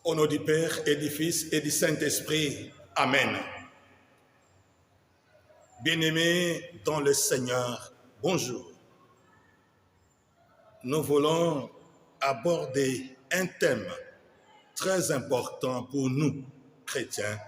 Au nom du Père et du Fils et du Saint-Esprit. Amen. Bien-aimés dans le Seigneur, bonjour. Nous voulons aborder un thème très important pour nous, chrétiens,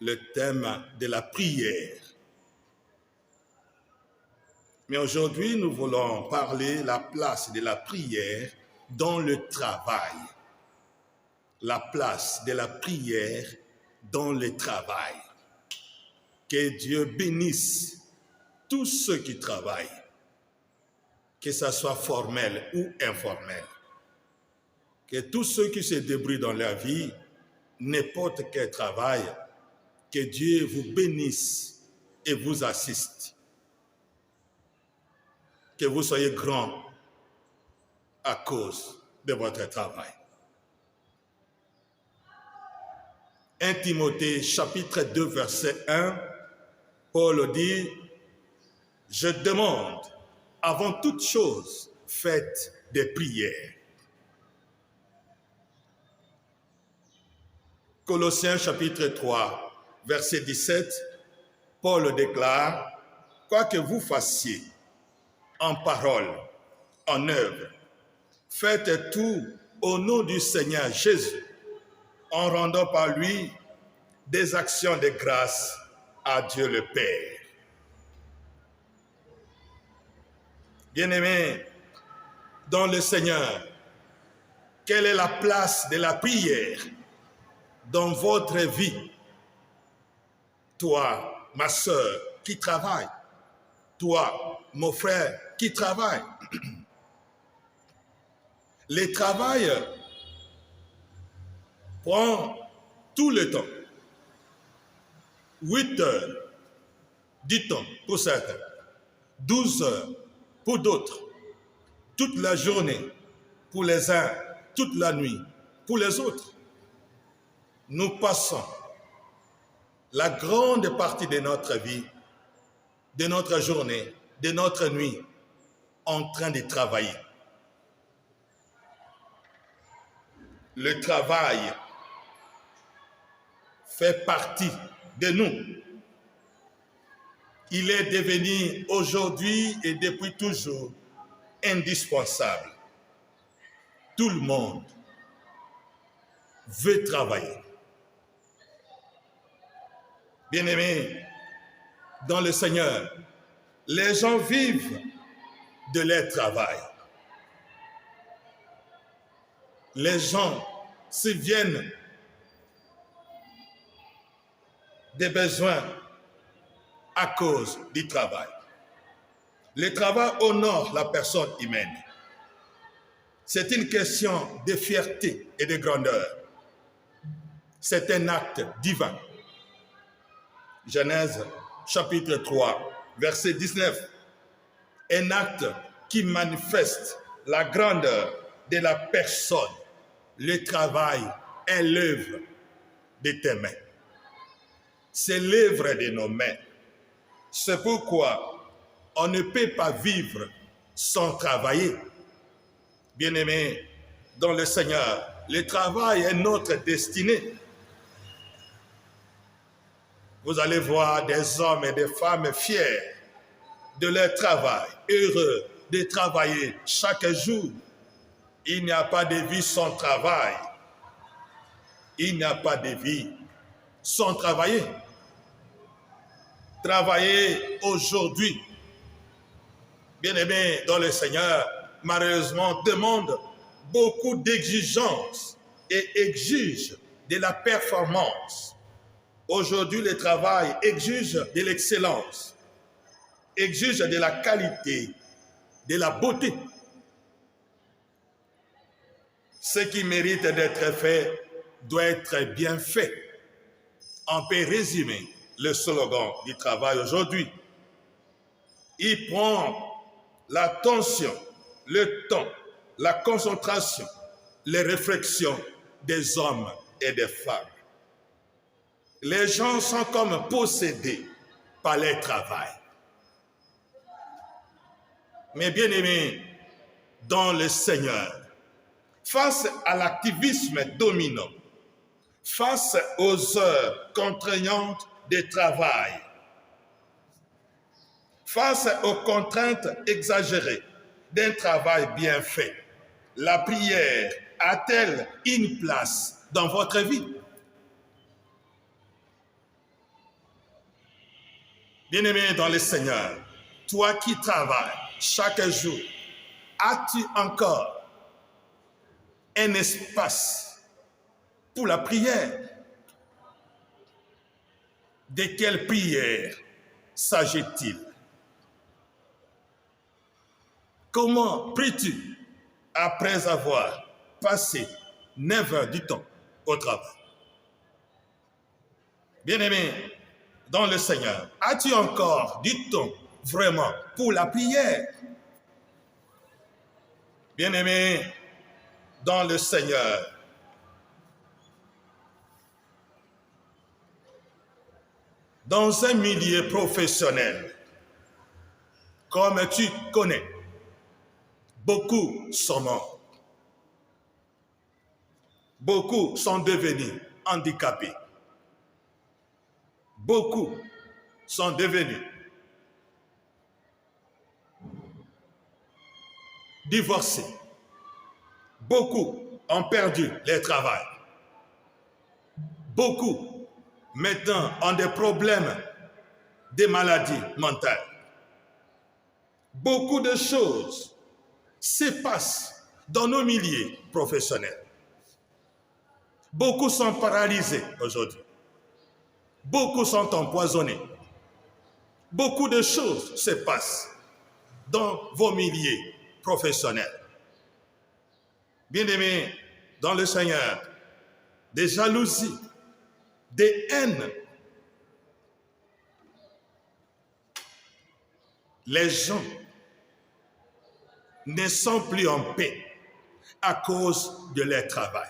le thème de la prière. Mais aujourd'hui, nous voulons parler de la place de la prière dans le travail. La place de la prière dans le travail. Que Dieu bénisse tous ceux qui travaillent, que ce soit formel ou informel. Que tous ceux qui se débrouillent dans leur vie, n'importe quel travail, que Dieu vous bénisse et vous assiste. Que vous soyez grands à cause de votre travail. 1 Timothée chapitre 2 verset 1, Paul dit, « Je demande, avant toute chose, faites des prières. » Colossiens chapitre 3 verset 17, Paul déclare, « Quoi que vous fassiez, en parole, en œuvre, faites tout au nom du Seigneur Jésus, en rendant par lui des actions de grâce à Dieu le Père. » Bien-aimés, dans le Seigneur, quelle est la place de la prière dans votre vie? Toi, ma sœur, qui travaille. Toi, mon frère, qui travaille. Le travail prend tout le temps. 8 heures, 10 ans pour certains, 12 heures pour d'autres, toute la journée pour les uns, toute la nuit pour les autres. Nous passons la grande partie de notre vie, de notre journée, de notre nuit, en train de travailler. Le travail fait partie de nous. Il est devenu aujourd'hui et depuis toujours indispensable. Tout le monde veut travailler. Bien-aimés, dans le Seigneur, les gens vivent de leur travail. Les gens subviennent des besoins à cause du travail. Le travail honore la personne humaine. C'est une question de fierté et de grandeur. C'est un acte divin. Genèse chapitre 3, verset 19. Un acte qui manifeste la grandeur de la personne. Le travail est l'œuvre de tes mains. C'est l'œuvre de nos mains. C'est pourquoi on ne peut pas vivre sans travailler. Bien-aimés, dans le Seigneur, le travail est notre destinée. Vous allez voir des hommes et des femmes fiers de leur travail, heureux de travailler chaque jour. Il n'y a pas de vie sans travail. Il n'y a pas de vie sans travailler. Travailler aujourd'hui, bien-aimés dans le Seigneur, malheureusement demande beaucoup d'exigences et exige de la performance. Aujourd'hui, le travail exige de l'excellence, exige de la qualité, de la beauté. Ce qui mérite d'être fait doit être bien fait. On peut résumer le slogan du travail aujourd'hui. Il prend l'attention, le temps, la concentration, les réflexions des hommes et des femmes. Les gens sont comme possédés par leur travail. Mais bien-aimés, dans le Seigneur, face à l'activisme dominant, face aux heures contraignantes de travail, face aux contraintes exagérées d'un travail bien fait, la prière a-t-elle une place dans votre vie? Bien-aimé dans le Seigneur, toi qui travailles chaque jour, as-tu encore un espace pour la prière? De quelle prière s'agit-il? Comment pries-tu après avoir passé 9 heures du temps au travail? Bien-aimé dans le Seigneur, as-tu encore du temps vraiment pour la prière? Bien-aimé dans le Seigneur, dans un milieu professionnel, comme tu connais, beaucoup sont morts. Beaucoup sont devenus handicapés. Beaucoup sont devenus divorcés. Beaucoup ont perdu leur travail. Beaucoup maintenant ont des problèmes, des maladies mentales. Beaucoup de choses se passent dans nos milieux professionnels. Beaucoup sont paralysés aujourd'hui. Beaucoup sont empoisonnés. Beaucoup de choses se passent dans vos milieux professionnels. Bien-aimés dans le Seigneur, des jalousies, des haines. Les gens ne sont plus en paix à cause de leur travail.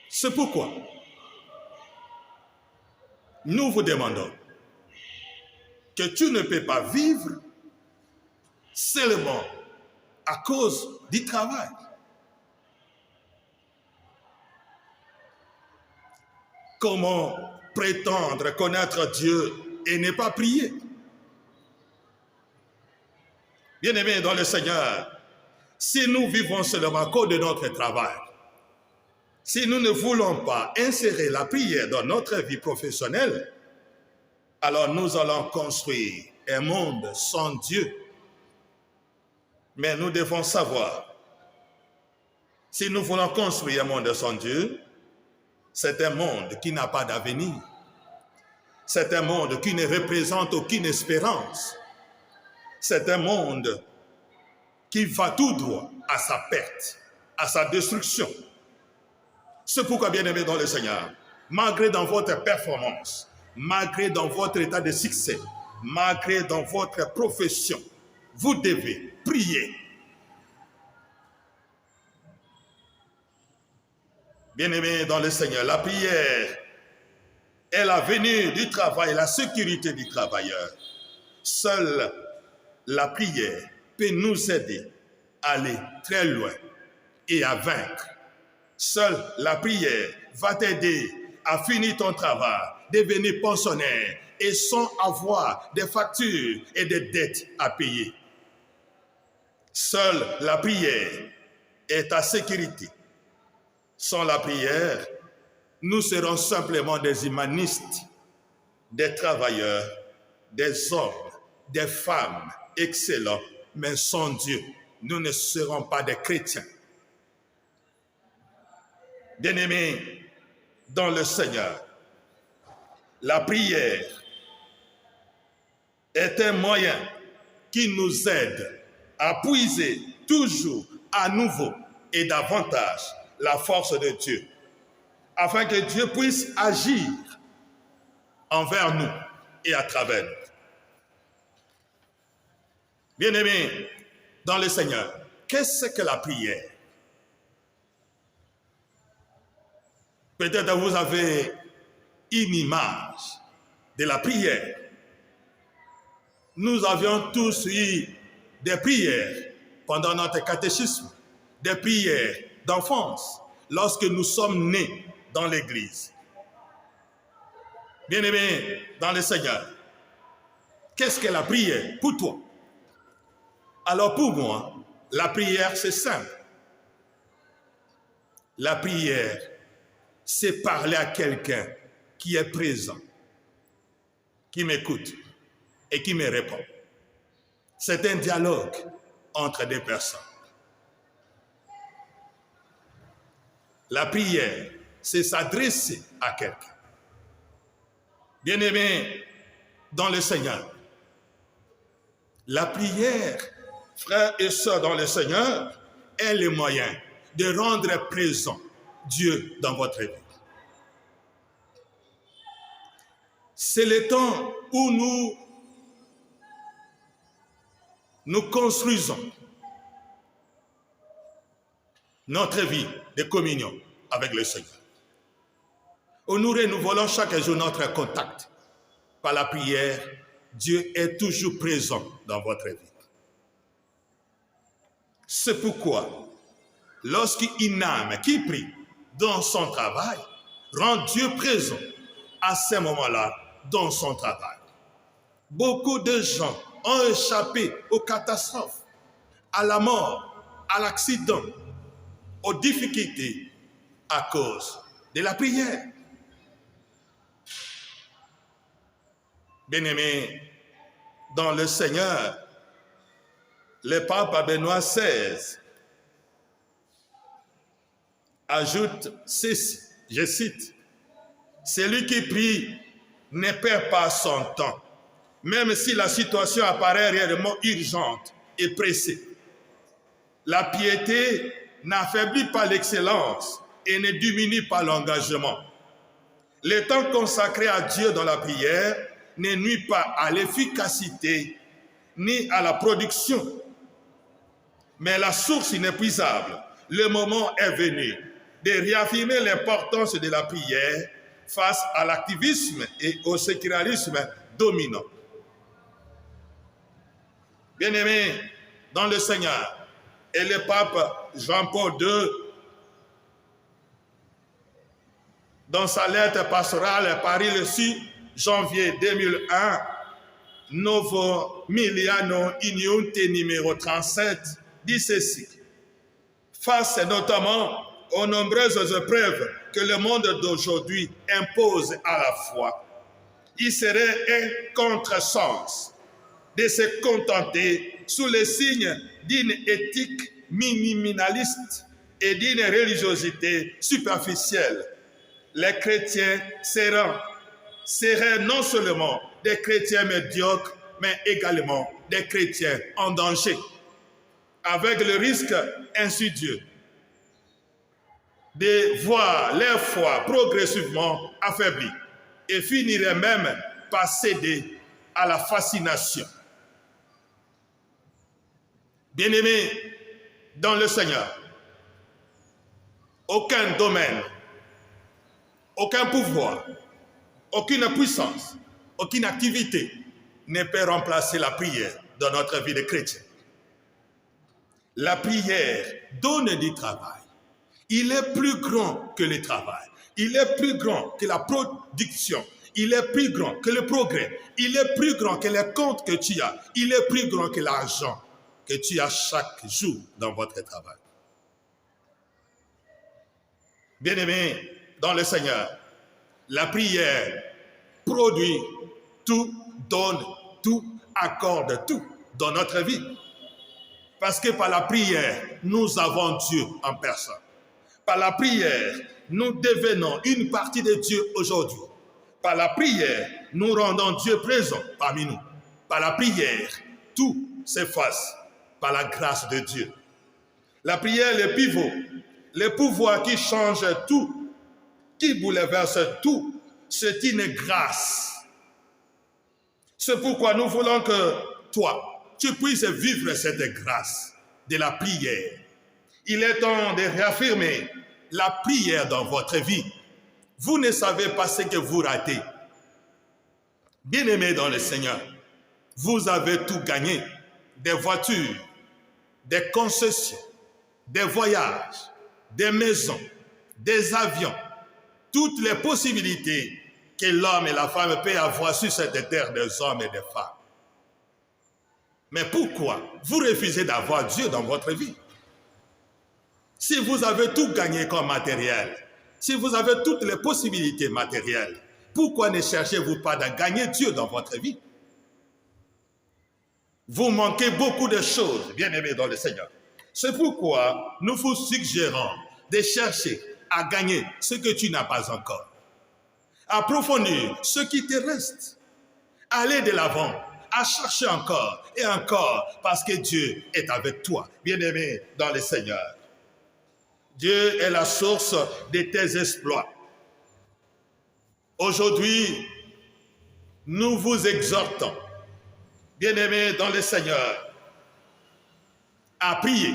C'est pourquoi nous vous demandons que tu ne peux pas vivre seulement à cause du travail. Comment prétendre connaître Dieu et ne pas prier? Bien-aimés dans le Seigneur, si nous vivons seulement à cause de notre travail, si nous ne voulons pas insérer la prière dans notre vie professionnelle, alors nous allons construire un monde sans Dieu. Mais nous devons savoir, si nous voulons construire un monde sans Dieu, c'est un monde qui n'a pas d'avenir. C'est un monde qui ne représente aucune espérance. C'est un monde qui va tout droit à sa perte, à sa destruction. C'est pourquoi, bien-aimés dans le Seigneur, malgré dans votre performance, malgré dans votre état de succès, malgré dans votre profession, vous devez prier. Bien-aimés dans le Seigneur, la prière est la venue du travail, la sécurité du travailleur. Seule la prière peut nous aider à aller très loin et à vaincre. Seule la prière va t'aider à finir ton travail, devenir pensionnaire et sans avoir des factures et des dettes à payer. Seule la prière est ta sécurité. Sans la prière, nous serons simplement des humanistes, des travailleurs, des hommes, des femmes excellents, mais sans Dieu, nous ne serons pas des chrétiens. Bien-aimés dans le Seigneur, la prière est un moyen qui nous aide à puiser toujours à nouveau et davantage la force de Dieu, afin que Dieu puisse agir envers nous et à travers nous. Bien-aimés dans le Seigneur, qu'est-ce que la prière? Peut-être vous avez une image de la prière. Nous avions tous eu des prières pendant notre catéchisme, des prières d'enfance, lorsque nous sommes nés dans l'Église. Bien-aimés dans le Seigneur, qu'est-ce que la prière pour toi? Alors pour moi, la prière, c'est simple. La prière, c'est parler à quelqu'un qui est présent, qui m'écoute et qui me répond. C'est un dialogue entre des personnes. La prière, c'est s'adresser à quelqu'un. Bien-aimés dans le Seigneur, la prière, frères et sœurs dans le Seigneur, est le moyen de rendre présent Dieu dans votre vie. C'est le temps où nous construisons notre vie de communion avec le Seigneur. Où nous renouvelons chaque jour notre contact. Par la prière, Dieu est toujours présent dans votre vie. C'est pourquoi, lorsqu'une âme qui prie dans son travail, rend Dieu présent à ce moment-là dans son travail. Beaucoup de gens ont échappé aux catastrophes, à la mort, à l'accident, aux difficultés à cause de la prière. Bien-aimés dans le Seigneur, le pape Benoît XVI ajoute ceci, je cite, « Celui qui prie ne perd pas son temps, même si la situation apparaît réellement urgente et pressée. La piété n'affaiblit pas l'excellence et ne diminue pas l'engagement. Le temps consacré à Dieu dans la prière ne nuit pas à l'efficacité ni à la production. Mais la source inépuisable, le moment est venu de réaffirmer l'importance de la prière face à l'activisme et au sécularisme dominant. Bien-aimés dans le Seigneur, et le pape Jean-Paul II, dans sa lettre pastorale parue le 6 janvier 2001, Novo Miliano Ignunte numéro 37, dit ceci. Face notamment aux nombreuses épreuves que le monde d'aujourd'hui impose à la foi, il serait un contresens de se contenter sous le signe d'une éthique minimaliste et d'une religiosité superficielle. Les chrétiens seraient non seulement des chrétiens médiocres, mais également des chrétiens en danger, avec le risque insidieux de voir leur foi progressivement affaiblie et finiraient même par céder à la fascination. Bien-aimés dans le Seigneur, aucun domaine, aucun pouvoir, aucune puissance, aucune activité ne peut remplacer la prière dans notre vie de chrétien. La prière donne du travail. Il est plus grand que le travail. Il est plus grand que la production. Il est plus grand que le progrès. Il est plus grand que les comptes que tu as. Il est plus grand que l'argent que tu as chaque jour dans votre travail. Bien-aimés dans le Seigneur, la prière produit tout, donne tout, accorde tout dans notre vie. Parce que par la prière, nous avons Dieu en personne. Par la prière, nous devenons une partie de Dieu aujourd'hui. Par la prière, nous rendons Dieu présent parmi nous. Par la prière, tout s'efface par la grâce de Dieu. La prière est le pivot, le pouvoir qui change tout, qui bouleverse tout. C'est une grâce. C'est pourquoi nous voulons que toi, tu puisses vivre cette grâce de la prière. Il est temps de réaffirmer la prière dans votre vie. Vous ne savez pas ce que vous ratez. Bien-aimés dans le Seigneur, vous avez tout gagné. des voitures, des concessions, des voyages, des maisons, des avions, toutes les possibilités que l'homme et la femme peuvent avoir sur cette terre des hommes et des femmes. Mais pourquoi vous refusez d'avoir Dieu dans votre vie? Si vous avez tout gagné comme matériel, si vous avez toutes les possibilités matérielles, pourquoi ne cherchez-vous pas de gagner Dieu dans votre vie? Vous manquez beaucoup de choses, bien-aimés dans le Seigneur. C'est pourquoi nous vous suggérons de chercher à gagner ce que tu n'as pas encore. Approfondir ce qui te reste. Aller de l'avant, à chercher encore et encore, parce que Dieu est avec toi, bien-aimé dans le Seigneur. Dieu est la source de tes exploits. Aujourd'hui, nous vous exhortons, bien-aimés dans le Seigneur, à prier.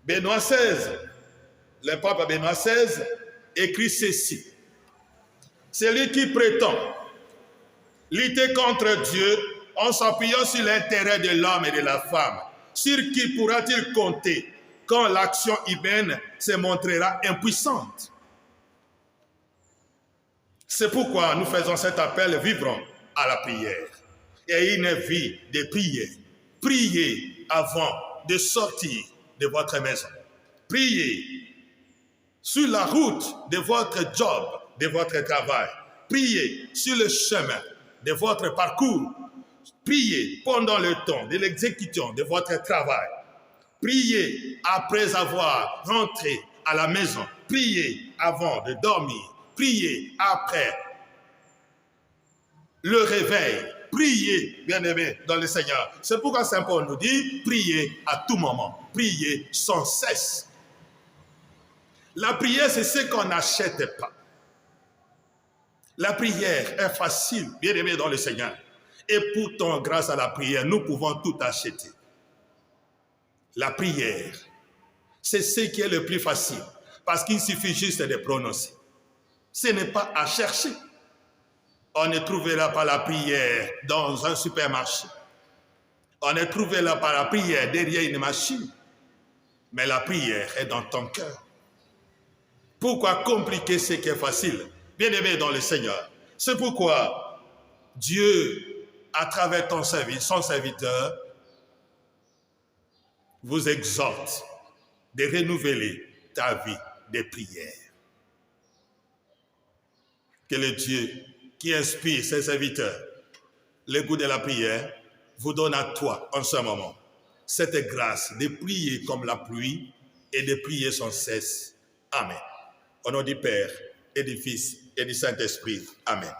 Benoît XVI, le pape Benoît XVI, écrit ceci. Celui qui prétend lutter contre Dieu en s'appuyant sur l'intérêt de l'homme et de la femme, sur qui pourra-t-il compter quand l'action humaine se montrera impuissante? C'est pourquoi nous faisons cet appel vivant à la prière et une vie de prière. Priez avant de sortir de votre maison. Priez sur la route de votre job, de votre travail. Priez sur le chemin de votre parcours. Priez pendant le temps de l'exécution de votre travail. Priez après avoir rentré à la maison. Priez avant de dormir. Priez après le réveil. Priez, bien-aimés dans le Seigneur. C'est pourquoi Saint Paul nous dit, priez à tout moment. Priez sans cesse. La prière, c'est ce qu'on n'achète pas. La prière est facile, bien-aimés dans le Seigneur. Et pourtant, grâce à la prière, nous pouvons tout acheter. La prière, c'est ce qui est le plus facile, parce qu'il suffit juste de prononcer. Ce n'est pas à chercher. On ne trouvera pas la prière dans un supermarché. On ne trouvera pas la prière derrière une machine. Mais la prière est dans ton cœur. Pourquoi compliquer ce qui est facile? Bien-aimé dans le Seigneur. C'est pourquoi Dieu, à travers son serviteur, vous exhorte de renouveler ta vie de prière. Que le Dieu qui inspire ses serviteurs le goût de la prière vous donne à toi en ce moment cette grâce de prier comme la pluie et de prier sans cesse. Amen. Au nom du Père et du Fils et du Saint-Esprit. Amen.